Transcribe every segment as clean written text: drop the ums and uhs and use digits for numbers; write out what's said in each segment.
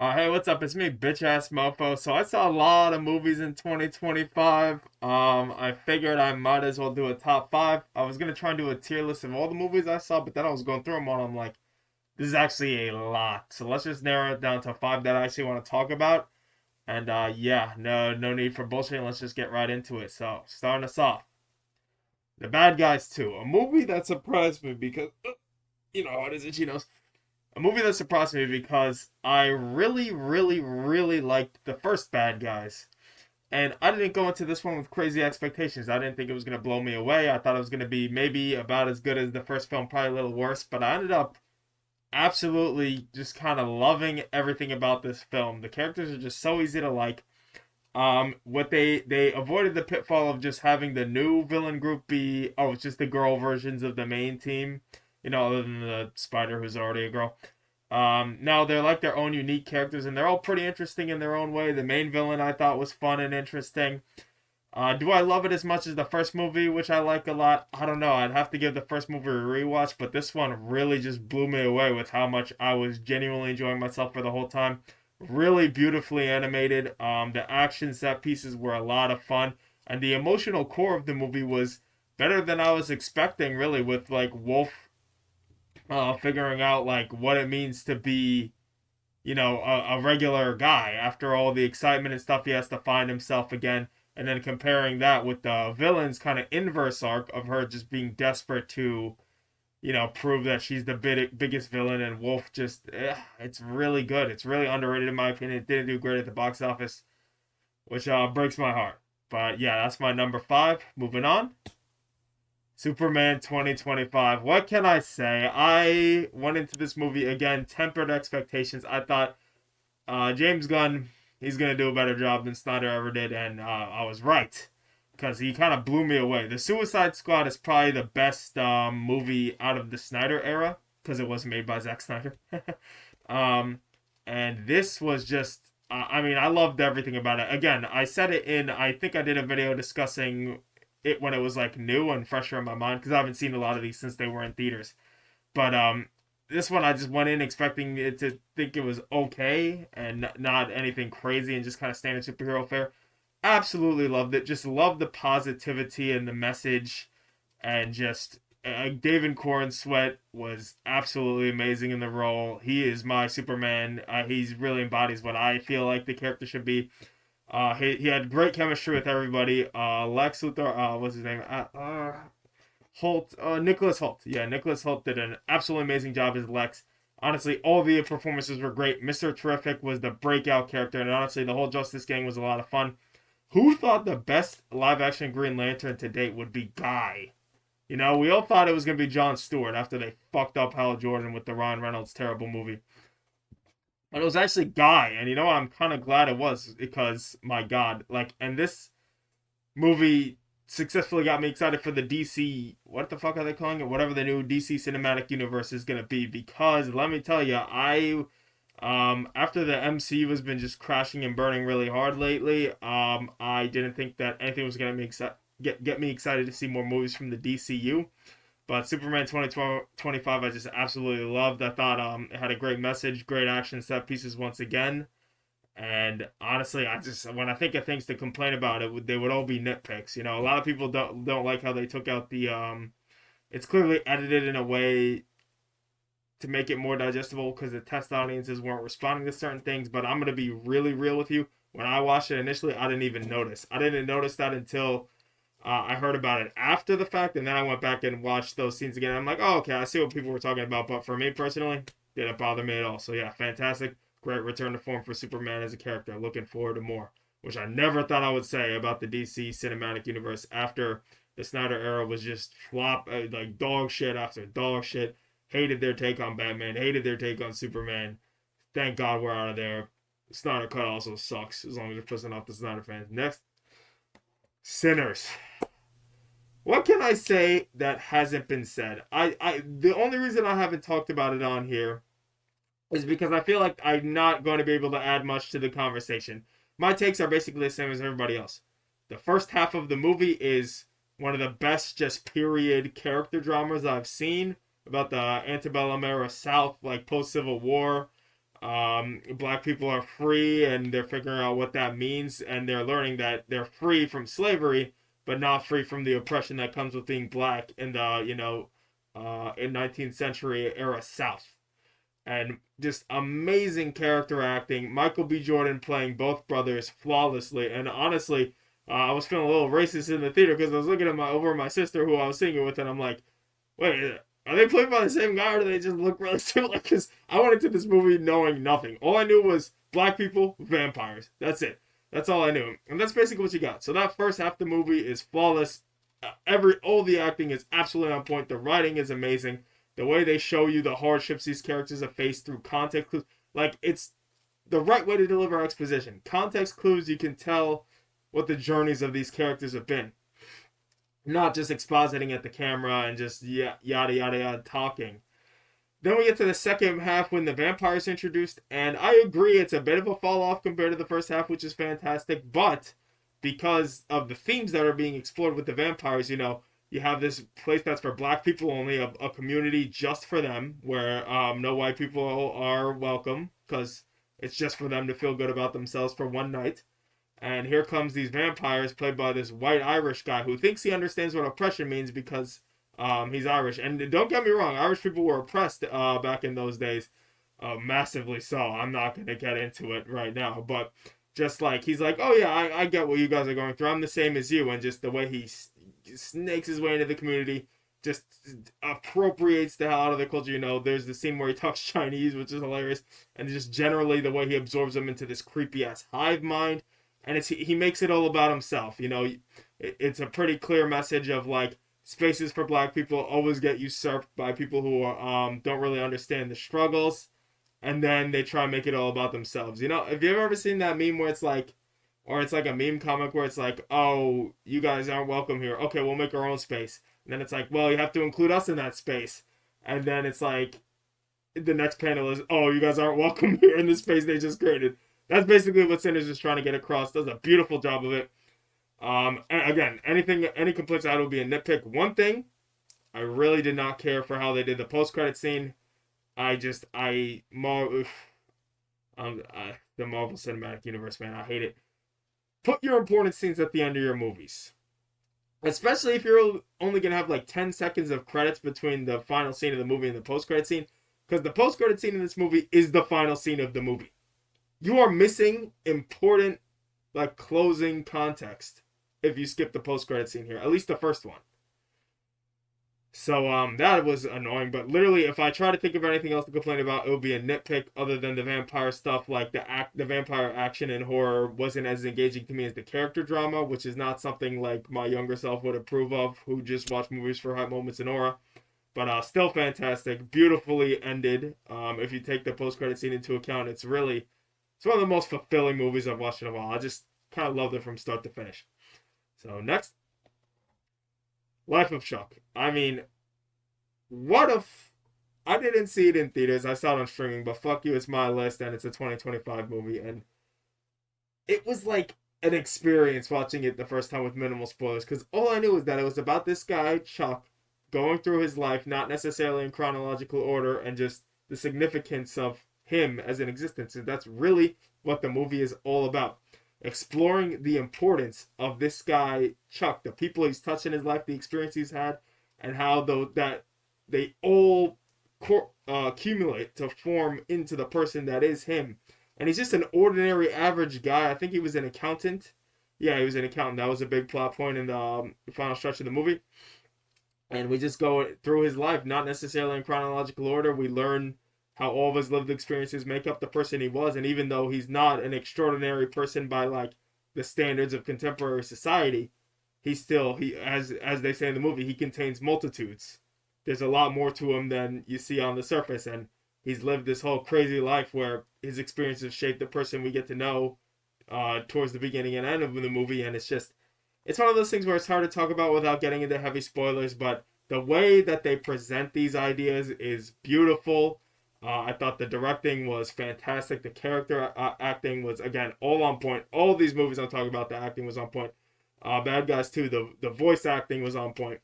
Hey, what's up? It's me, bitch ass mofo. So I saw a lot of movies in 2025. I figured I might as well do a top five. I was gonna try and do a tier list of all the movies I saw, but then I was going through them all. I'm like, this is actually a lot. So let's just narrow it down to five that I actually want to talk about. And yeah, no need for bullshit. Let's just get right into it. So starting us off, The Bad Guys 2, a movie that surprised me because you know how it is, Chinos. A movie that surprised me because I really liked the first Bad Guys. And I didn't go into this one with crazy expectations. I didn't think it was going to blow me away. I thought it was going to be maybe about as good as the first film, probably a little worse. But I ended up absolutely just kind of loving everything about this film. The characters are just so easy to like. What they avoided the pitfall of just having the new villain group be it's just the girl versions of the main team. You know, other than the Spider who's already a girl. No, they're like their own unique characters, and they're all pretty interesting in their own way. The main villain I thought was fun and interesting. Do I love it as much as the first movie, which I like a lot? I don't know. I'd have to give the first movie a rewatch, but this one really just blew me away with how much I was genuinely enjoying myself for the whole time. Really beautifully animated. The action set pieces were a lot of fun, and the emotional core of the movie was better than I was expecting. Really, with like Wolf figuring out like what it means to be a regular guy after all the excitement and stuff he has to find himself again, and then comparing that with the villain's kind of inverse arc of her just being desperate to prove that she's the biggest villain, and Wolf just it's really good. It's really underrated in my opinion. It didn't do great at the box office, which breaks my heart. But yeah, that's my number five. Moving on, Superman 2025. What can I say? I went into this movie again, tempered expectations. I thought James Gunn, he's gonna do a better job than Snyder ever did, and I was right because he kind of blew me away. The Suicide Squad is probably the best movie out of the Snyder era because it was made by Zack Snyder. um, and this was just, I mean, I loved everything about it. Again, I said it in, I think I did a video discussing it when it was like new and fresher in my mind because I haven't seen a lot of these since they were in theaters. But this one I just went in expecting it to think it was okay and not anything crazy and just kind of standard superhero fare. Absolutely loved it. Just loved the positivity and the message, and just David Corn Sweat was absolutely amazing in the role. He is my Superman. He's really embodies what I feel like the character should be. He had great chemistry with everybody. Lex Luthor, what's his name? Holt, Nicholas Holt. Yeah, Nicholas Holt did an absolutely amazing job as Lex. Honestly, all the performances were great. Mr. Terrific was the breakout character, and honestly, the whole Justice Gang was a lot of fun. Who thought the best live action Green Lantern to date would be Guy? You know, we all thought it was going to be Jon Stewart after they fucked up Hal Jordan with the Ryan Reynolds terrible movie. But it was actually Guy, and you know what? I'm kind of glad it was because, my God, like, and this movie successfully got me excited for the DC. What the fuck are they calling it? Whatever the new DC cinematic universe is gonna be. Because let me tell you, I after the MCU has been just crashing and burning really hard lately, I didn't think that anything was gonna get me excited to see more movies from the DCU. But Superman 2025, I just absolutely loved. I thought it had a great message, great action set pieces once again. And honestly, I just when I think of things to complain about, they would all be nitpicks. You know, a lot of people don't like how they took out the. It's clearly edited in a way to make it more digestible because the test audiences weren't responding to certain things. But I'm gonna be really real with you. When I watched it initially, I didn't even notice. I didn't notice that until I heard about it after the fact, and then I went back and watched those scenes again. I'm like, oh, okay, I see what people were talking about. But for me personally, didn't bother me at all. So yeah, fantastic, great return to form for Superman as a character. Looking forward to more, which I never thought I would say about the DC cinematic universe after the Snyder era was just flop like dog shit after dog shit. Hated their take on Batman. Hated their take on Superman. Thank God we're out of there. Snyder cut also sucks as long as you're pissing off the Snyder fans. Next, Sinners. What can I say that hasn't been said? The only reason I haven't talked about it on here is because I feel like I'm not going to be able to add much to the conversation. My takes are basically the same as everybody else. The first half of the movie is one of the best just period character dramas I've seen about the antebellum era South, like post Civil War. Black people are free, and they're figuring out what that means, and they're learning that they're free from slavery, but not free from the oppression that comes with being black in the in 19th century era South. And just amazing character acting. Michael B. Jordan playing both brothers flawlessly, and honestly, I was feeling a little racist in the theater because I was looking at my sister who I was seeing it with, and I'm like, wait, are they played by the same guy or do they just look really similar? Because I went into this movie knowing nothing. All I knew was black people, vampires. That's it. That's all I knew. And that's basically what you got. So that first half of the movie is flawless. All the acting is absolutely on point. The writing is amazing. The way they show you the hardships these characters have faced through context clues. Like, it's the right way to deliver exposition. Context clues, you can tell what the journeys of these characters have been, not just expositing at the camera and just yada yada yada talking. Then we get to the second half when the vampires introduced, and I agree it's a bit of a fall off compared to the first half, which is fantastic. But because of the themes that are being explored with the vampires, you have this place that's for black people only, a community just for them, where no white people are welcome because it's just for them to feel good about themselves for one night. And here comes these vampires played by this white Irish guy who thinks he understands what oppression means because he's Irish. And don't get me wrong, Irish people were oppressed back in those days, massively so. I'm not going to get into it right now. But just like, he's like, oh yeah, I get what you guys are going through. I'm the same as you. And just the way he snakes his way into the community, just appropriates the hell out of the culture. There's the scene where he talks Chinese, which is hilarious. And just generally the way he absorbs them into this creepy ass hive mind, and he makes it all about himself. It's a pretty clear message of like spaces for black people always get usurped by people who don't really understand the struggles, and then they try and make it all about themselves. Have you ever seen that meme where it's like, or it's like a meme comic where it's like, oh, you guys aren't welcome here. Okay, we'll make our own space. And then it's like, well, you have to include us in that space. And then it's like, the next panel is, oh, you guys aren't welcome here in the space they just created. That's basically what Sinners is trying to get across. Does a beautiful job of it. And again, any complaints I had will be a nitpick. One thing, I really did not care for how they did the post-credit scene. The Marvel Cinematic Universe, man, I hate it. Put your important scenes at the end of your movies. Especially if you're only going to have like 10 seconds of credits between the final scene of the movie and the post-credit scene. Because the post-credit scene in this movie is the final scene of the movie. You are missing important, like, closing context if you skip the post-credit scene here. At least the first one. So, that was annoying. But literally, if I try to think of anything else to complain about, it would be a nitpick other than the vampire stuff. Like, the vampire action and horror wasn't as engaging to me as the character drama, which is not something, like, my younger self would approve of, who just watch movies for high moments and aura. But still fantastic. Beautifully ended. If you take the post-credit scene into account, it's one of the most fulfilling movies I've watched in a while. I just kind of loved it from start to finish. So next, Life of Chuck. I mean, what if I didn't see it in theaters? I saw it on streaming, but fuck you, it's my list, and it's a 2025 movie, and it was like an experience watching it the first time with minimal spoilers, because all I knew was that it was about this guy Chuck going through his life, not necessarily in chronological order, and just the significance of him as an existence. And that's really what the movie is all about. Exploring the importance of this guy, Chuck, the people he's touched in his life, the experience he's had, and how that they all accumulate to form into the person that is him. And he's just an ordinary, average guy. I think he was an accountant. Yeah, he was an accountant. That was a big plot point in the final stretch of the movie. And we just go through his life, not necessarily in chronological order. We learn how all of his lived experiences make up the person he was. And even though he's not an extraordinary person by like the standards of contemporary society, as they say in the movie, he contains multitudes. There's a lot more to him than you see on the surface. And he's lived this whole crazy life where his experiences shape the person we get to know towards the beginning and end of the movie. And it's one of those things where it's hard to talk about without getting into heavy spoilers, but the way that they present these ideas is beautiful. I thought the directing was fantastic. The character acting was, again, all on point. All of these movies I'm talking about, the acting was on point. Bad Guys too, the voice acting was on point.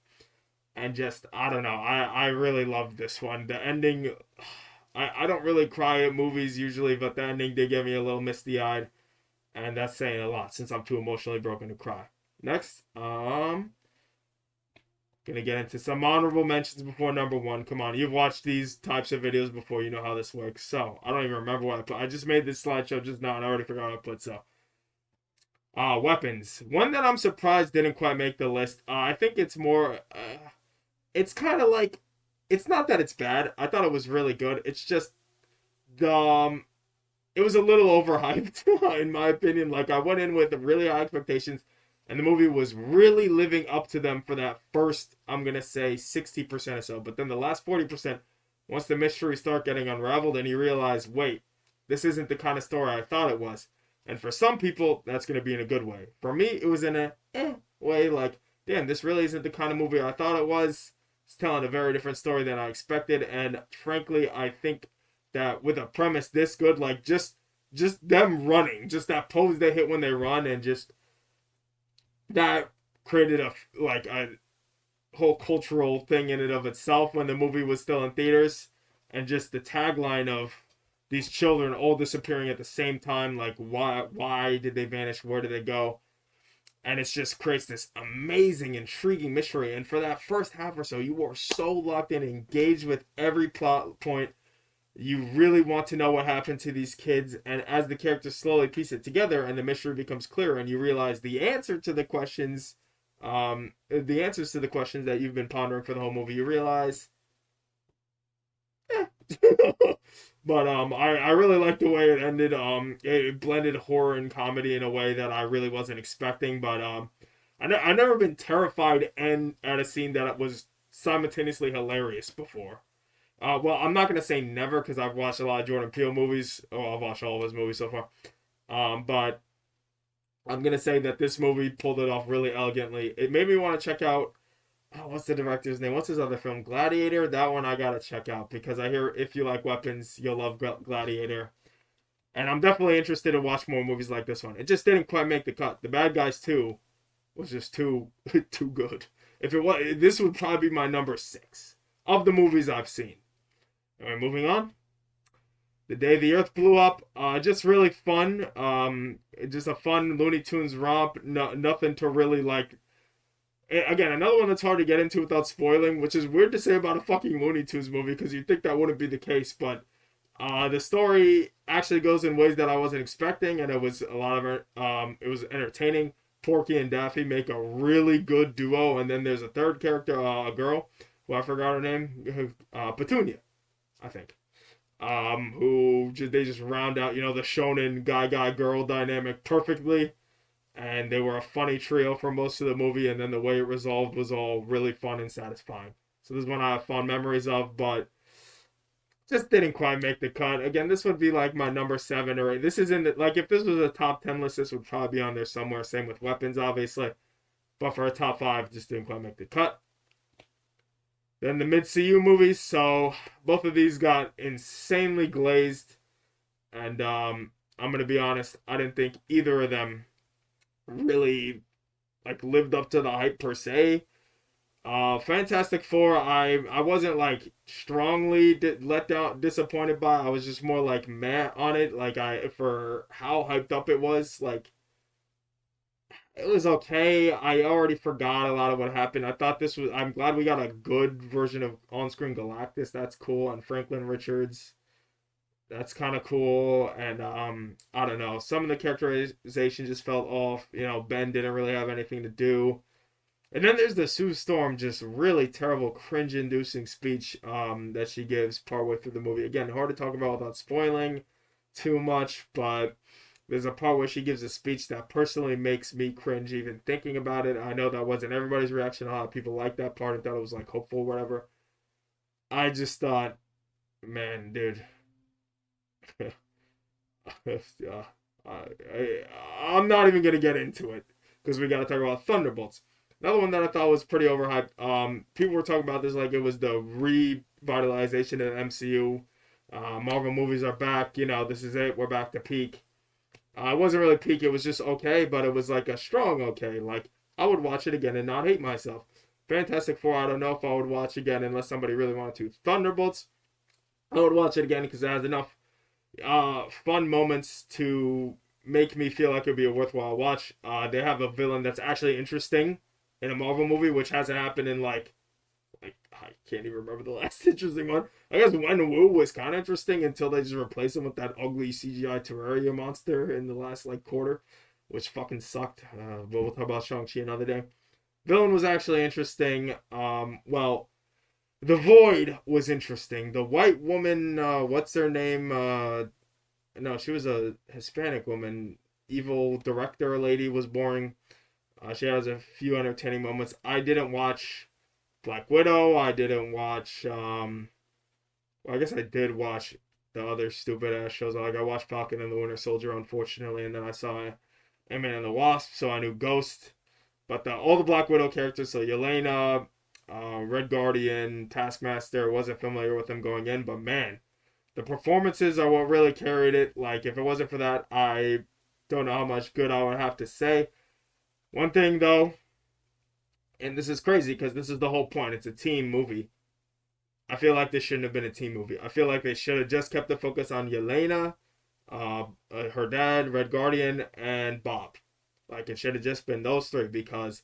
And just, I don't know, I really loved this one. The ending, I don't really cry at movies usually, but the ending did get me a little misty eyed, and that's saying a lot since I'm too emotionally broken to cry. Next, gonna get into some honorable mentions before number one. Come on, you've watched these types of videos before, you know how this works. So I don't even remember what I put. I just made this slideshow just now, and I already forgot what I put. So, weapons. One that I'm surprised didn't quite make the list. I think it's more. It's kind of like, it's not that it's bad. I thought it was really good. It's just the it was a little overhyped in my opinion. Like I went in with really high expectations, and the movie was really living up to them for that first, I'm gonna say 60% or so. But then the last 40%, once the mystery start getting unraveled, and you realize, wait, this isn't the kind of story I thought it was. And for some people, that's gonna be in a good way. For me, it was in a way. Like, damn, this really isn't the kind of movie I thought it was. It's telling a very different story than I expected, and frankly, I think that with a premise this good, like just them running, just that pose they hit when they run, and just that created a whole cultural thing in and of itself when the movie was still in theaters, and just the tagline of these children all disappearing at the same time, like why did they vanish? Where did they go? And it just creates this amazing, intriguing mystery. And for that first half or so, you were so locked in, engaged with every plot point. You really want to know what happened to these kids, and as the characters slowly piece it together and the mystery becomes clearer, and you realize the answers to the questions that you've been pondering for the whole movie, you realize, eh. But I really like the way it ended. It blended horror and comedy in a way that I really wasn't expecting. But I've never been terrified and at a scene that was simultaneously hilarious before. Well, I'm not gonna say never because I've watched a lot of Jordan Peele movies. Oh, I've watched all of his movies so far. But I'm gonna say that this movie pulled it off really elegantly. It made me want to check out. Oh, what's the director's name? What's his other film? Gladiator. That one I gotta check out because I hear if you like weapons, you'll love Gladiator. And I'm definitely interested to watch more movies like this one. It just didn't quite make the cut. The Bad Guys 2 was just too too good. If it was, this would probably be my number 6 of the movies I've seen. All right, moving on. The Day the Earth Blew Up. Just really fun. Just a fun Looney Tunes romp. No, nothing to really like. Again, another one that's hard to get into without spoiling, which is weird to say about a fucking Looney Tunes movie because you'd think that wouldn't be the case. But the story actually goes in ways that I wasn't expecting, and it was a lot of it. It was entertaining. Porky and Daffy make a really good duo, and then there's a third character, a girl, who I forgot her name, Petunia, I think. They just round out, the shonen guy girl dynamic perfectly, and they were a funny trio for most of the movie, and then the way it resolved was all really fun and satisfying. So this is one I have fond memories of, but just didn't quite make the cut. Again, this would be like my number 7 or 8. This isn't like if this was a top 10 list, this would probably be on there somewhere. Same with weapons, obviously, but for a top 5, just didn't quite make the cut. Then the mid CU movies. So both of these got insanely glazed, and I'm gonna be honest. I didn't think either of them really like lived up to the hype per se. Fantastic Four. I wasn't like strongly let down, disappointed by. I was just more like meh on it. Like for how hyped up it was. Like it was okay. I already forgot a lot of what happened. I thought this was. I'm glad we got a good version of on-screen Galactus. That's cool. And Franklin Richards. That's kind of cool. And I don't know. Some of the characterization just felt off. Ben didn't really have anything to do. And then there's the Sue Storm, just really terrible, cringe-inducing speech that she gives partway through the movie. Again, hard to talk about without spoiling too much, but there's a part where she gives a speech that personally makes me cringe even thinking about it. I know that wasn't everybody's reaction. A lot of people liked that part and thought it was like hopeful or whatever. I just thought, man, dude. I'm not even going to get into it because we got to talk about Thunderbolts. Another one that I thought was pretty overhyped. People were talking about this like it was the revitalization of the MCU. Marvel movies are back. This is it. We're back to peak. It wasn't really peak. It was just okay, but it was like a strong okay. Like I would watch it again and not hate myself. Fantastic Four. I don't know if I would watch again unless somebody really wanted to. Thunderbolts. I would watch it again because it has enough fun moments to make me feel like it'd be a worthwhile watch. They have a villain that's actually interesting in a Marvel movie, which hasn't happened in like I can't even remember the last interesting one. I guess Wen Wu was kind of interesting until they just replaced him with that ugly CGI Terraria monster in the last like quarter, which fucking sucked. But we'll talk about Shang-Chi another day. Villain was actually interesting. Well, the Void was interesting. The white woman, what's her name? No, she was a Hispanic woman. Evil director lady was boring. She has a few entertaining moments. I didn't watch Black Widow. I didn't watch. Well, I guess I did watch the other stupid ass shows. Like I watched Falcon and the Winter Soldier, unfortunately, and then I saw Ant-Man and the Wasp, so I knew Ghost. But all the Black Widow characters, so Yelena, Red Guardian, Taskmaster, wasn't familiar with them going in, but man, the performances are what really carried it. Like if it wasn't for that, I don't know how much good I would have to say. One thing though, and this is crazy because this is the whole point. It's a team movie. I feel like this shouldn't have been a team movie. I feel like they should have just kept the focus on Yelena, her dad, Red Guardian, and Bob. Like it should have just been those three because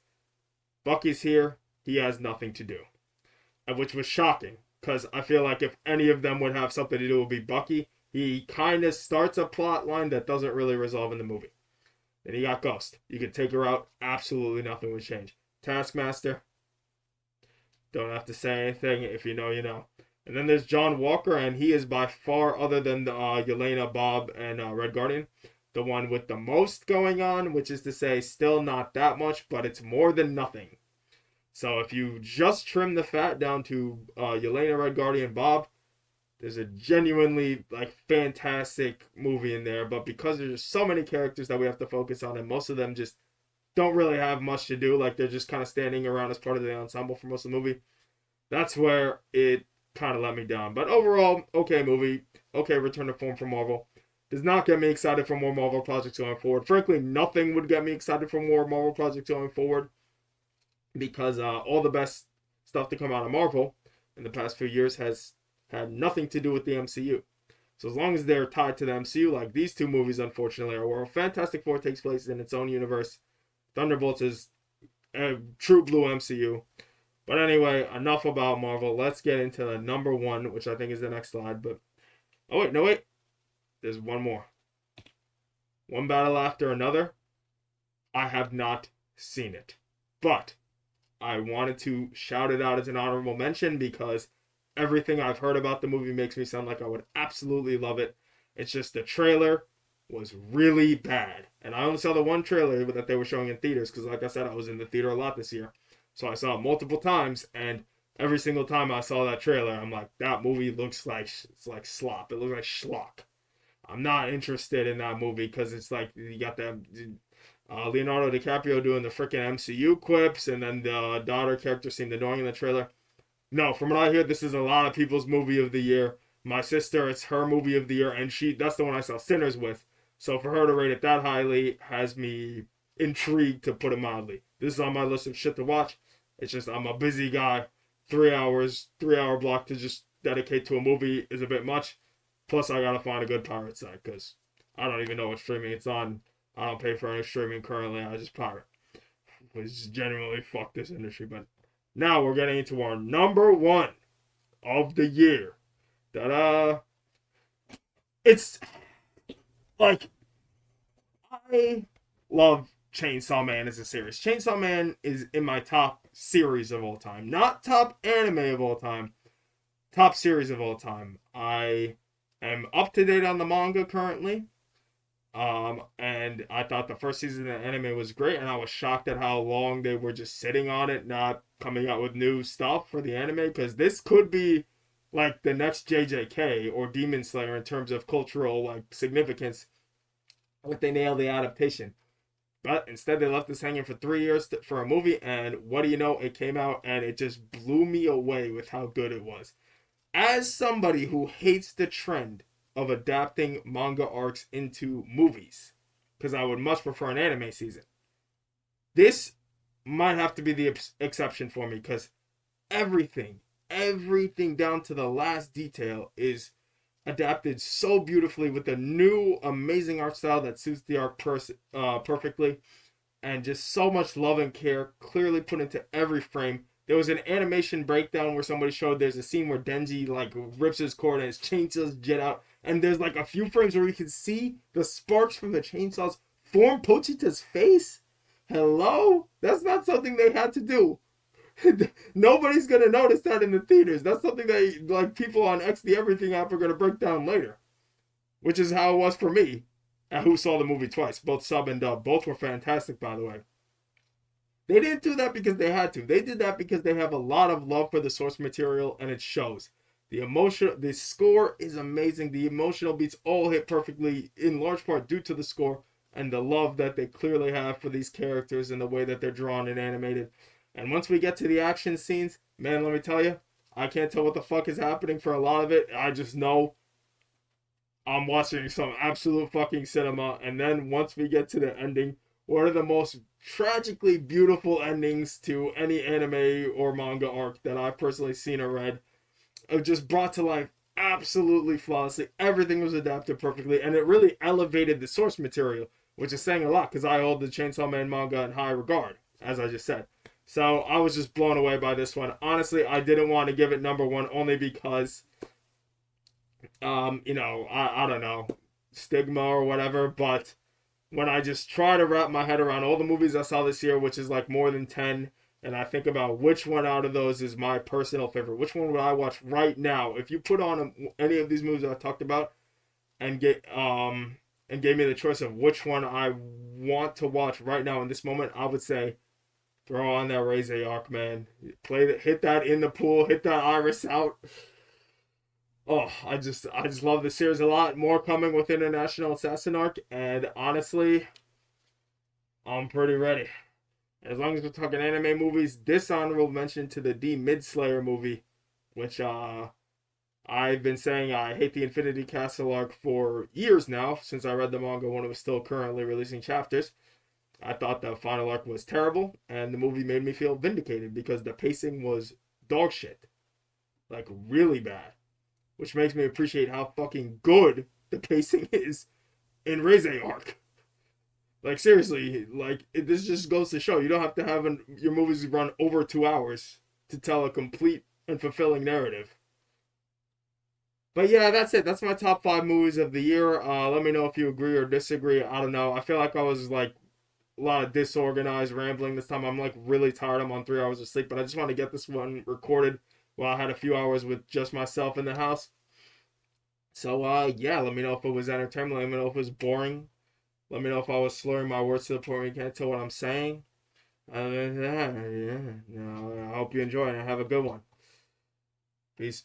Bucky's here. He has nothing to do, which was shocking because I feel like if any of them would have something to do, it would be Bucky. He kind of starts a plot line that doesn't really resolve in the movie. Then you got Ghost. You could take her out. Absolutely nothing would change. Taskmaster. Don't have to say anything. If you know, you know. And then there's John Walker, and he is by far, other than Yelena, Bob, and Red Guardian, the one with the most going on, which is to say, still not that much, but it's more than nothing. So if you just trim the fat down to Yelena, Red Guardian, Bob, there's a genuinely like fantastic movie in there. But because there's so many characters that we have to focus on, and most of them just don't really have much to do, like they're just kind of standing around as part of the ensemble for most of the movie. That's where it kind of let me down. But overall, okay movie, okay return to form for Marvel. Does not get me excited for more Marvel projects going forward. Frankly, nothing would get me excited for more Marvel projects going forward because all the best stuff to come out of Marvel in the past few years has had nothing to do with the MCU. So as long as they're tied to the MCU, like these two movies, unfortunately, are where Fantastic Four takes place in its own universe. Thunderbolts is a true blue MCU. But anyway, enough about Marvel. Let's get into the number one, which I think is the next slide. But oh wait, no wait, there's one more. One battle after another. I have not seen it, but I wanted to shout it out as an honorable mention because everything I've heard about the movie makes me sound like I would absolutely love it. It's just the trailer was really bad. And I only saw the one trailer that they were showing in theaters because, like I said, I was in the theater a lot this year. So I saw it multiple times, and every single time I saw that trailer, I'm like, that movie looks like it's like slop. It looks like schlock. I'm not interested in that movie because it's like you got that Leonardo DiCaprio doing the freaking MCU quips, and then the daughter character seemed annoying in the trailer. No, from what I hear, this is a lot of people's movie of the year. My sister, it's her movie of the year, and that's the one I saw Sinners with. So for her to rate it that highly has me intrigued, to put it mildly. This is on my list of shit to watch. It's just I'm a busy guy. 3 hours, 3 hour block to just dedicate to a movie is a bit much. Plus, I gotta find a good pirate site because I don't even know what streaming it's on. I don't pay for any streaming currently. I just pirate. Which genuinely fuck this industry. But now we're getting into our number one of the year. That it's like I love Chainsaw Man as a series. Chainsaw Man is in my top series of all time, not top anime of all time. Top series of all time. I am up to date on the manga currently. And I thought the first season of the anime was great, and I was shocked at how long they were just sitting on it, not coming out with new stuff for the anime, because this could be like the next JJK or Demon Slayer in terms of cultural like significance if they nail the adaptation. But instead, they left this hanging for 3 years for a movie, and what do you know? It came out, and it just blew me away with how good it was. As somebody who hates the trend of adapting manga arcs into movies, because I would much prefer an anime season, this might have to be the exception for me, because everything down to the last detail is adapted so beautifully with a new amazing art style that suits the art perfectly, and just so much love and care clearly put into every frame. There was an animation breakdown where somebody showed there's a scene where Denji like rips his cord and his chainsaws jet out, and there's like a few frames where you can see the sparks from the chainsaws form Pochita's face. Hello? That's not something they had to do. Nobody's gonna notice that in the theaters. That's something that like people on XD Everything app are gonna break down later, which is how it was for me, who saw the movie twice, both sub and dub. Both were fantastic, by the way. They didn't do that because they had to. They did that because they have a lot of love for the source material, and it shows. The score is amazing. The emotional beats all hit perfectly, in large part due to the score and the love that they clearly have for these characters and the way that they're drawn and animated. And once we get to the action scenes, man, let me tell you, I can't tell what the fuck is happening for a lot of it. I just know I'm watching some absolute fucking cinema. And then once we get to the ending, one of the most tragically beautiful endings to any anime or manga arc that I've personally seen or read. It just brought to life absolutely flawlessly. Everything was adapted perfectly, and it really elevated the source material, which is saying a lot because I hold the Chainsaw Man manga in high regard, as I just said. So I was just blown away by this one. Honestly, I didn't want to give it number one only because I don't know, stigma or whatever, but when I just try to wrap my head around all the movies I saw this year, which is like more than 10, and I think about which one out of those is my personal favorite, which one would I watch right now? If you put on any of these movies I talked about and gave me the choice of which one I want to watch right now in this moment, I would say throw on that Raise Arc, man. Hit that in the pool, hit that iris out. Oh, I just love the series a lot. More coming with International Assassin Arc, and honestly, I'm pretty ready. As long as we're talking anime movies, dishonorable mention to the D Mid Slayer movie, which I've been saying I hate the Infinity Castle arc for years now, since I read the manga when it was still currently releasing chapters. I thought the final arc was terrible, and the movie made me feel vindicated because the pacing was dog shit. Like, really bad. Which makes me appreciate how fucking good the pacing is in Raise arc. Like seriously, this just goes to show you don't have to have your movies run over 2 hours to tell a complete and fulfilling narrative. But yeah, that's it. That's my top 5 movies of the year. Let me know if you agree or disagree. I don't know. I feel like I was like a lot of disorganized rambling this time. I'm like really tired. I'm on 3 hours of sleep, but I just want to get this one recorded while I had a few hours with just myself in the house. So yeah, let me know if it was entertaining. Let me know if it was boring. Let me know if I was slurring my words to the point where you can't tell what I'm saying. Other than that, yeah, I hope you enjoy and have a good one. Peace.